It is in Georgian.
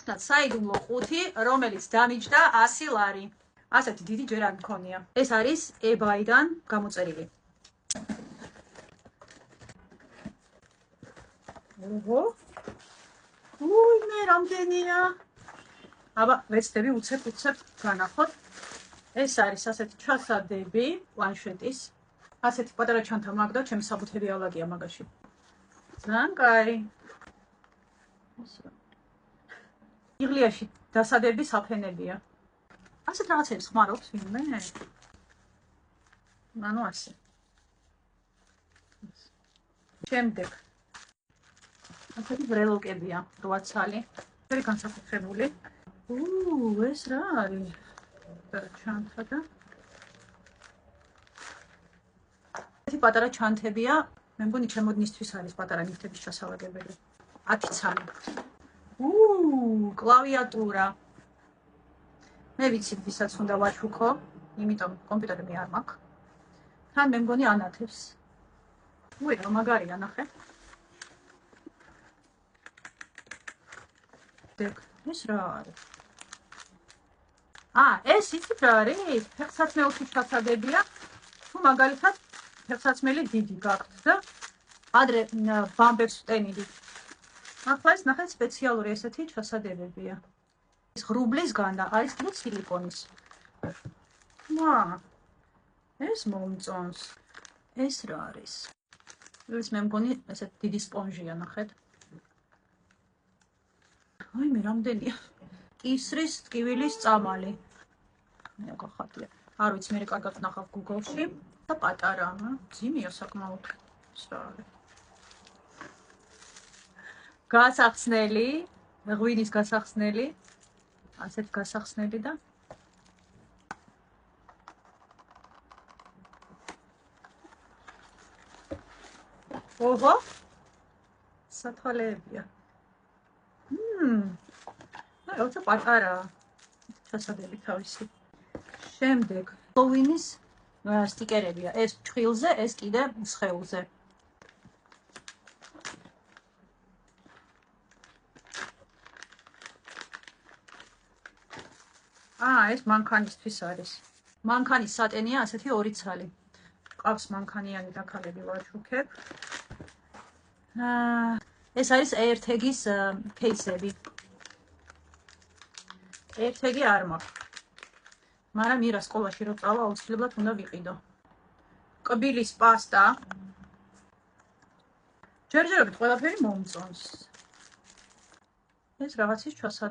გავხსნათ საიდუმლო ყუთი, რომელიც დამიჯდა 100 ლარი. ასეთი დიდი ჯერ არ მქონია. ეს არის eBay-დან გამოწერილი. ოღო. უй, მე რამდენია? აბა, ვეცდები უცებ განახოთ. ეს არის ასეთი ჩასადები პლანშეტის. ასეთი პატარა ჩანთა მაგდა, ჩემი საბუთები ალაგია მაგაში. ძალიან კაი. იღლიაში დასადები საფენებია. ასეთ რაღაცებს ხმარობს ვინმე? ანუ ასე. შემდეგ. ასეთი ბრელოკებია, 8 ცალი. ფერი განსაკუთრებული. ეს რა არის? ჩანთა და ესეთი პატარა ჩანთებია, მე მგონი ჩემოდნისთვის არის პატარა ნივთების ჩასალაგებელი. 10 ცალი. კლავიატურა. მე ვიცი, ვისაც უნდა ვაჩუქო, იმიტომ კომპიუტერი მე არ მაქვს. თან მე მგონი ანათებს. რა მაგარია, ნახე. ეს რა არის? ეს იცით რა არის? ფეხსაცმელში ჩასადებია. თუ მაგალითად ფეხსაცმელი დიდი გაქვთ და ადრე ბამბებს ვტენიდით. ახლა ეს ნახეთ სპეციალური ესეთი ჩასადებებია. ეს ღრუბლისგან და არის კიდე სილიკონის. ეს მომწონს. ეს რა არის? ეს მე მგონი ესეთ დიდი სპონჟია, ნახეთ. მე რამდენია? კისრის ტკივილის წამალი. მე გახატია. არ ვიცი, მე კარგად ნახავ Google-ში და პატარა, ძიმია საკმაოდ. რა არის? გასახსნელი, ღვინის გასახსნელი. ასეთ გასახსნელი და ოღო სათვალეებია. როცა პატარა ჩასადები თავისი. შემდეგ ღვინის სტიკერებია. ეს ჩხილზე, ეს კიდე სხეულზე. ეს მანქანისთვის არის. მანქანის სატენია ასეთი 2 ცალი. ყავს მანქანიანი დაქალები ვაჩუქებ. ეს არის AirTag-ის кейსები. AirTag-ი არ მაქვს. მაგრამ მირა სკოლაში რო წავა, აუცილებლად უნდა ვიყიდო. კბილის პასტა. ჯერჯერობით ყველაფერი მომწონს. ეს რაღაცის ჩასადები.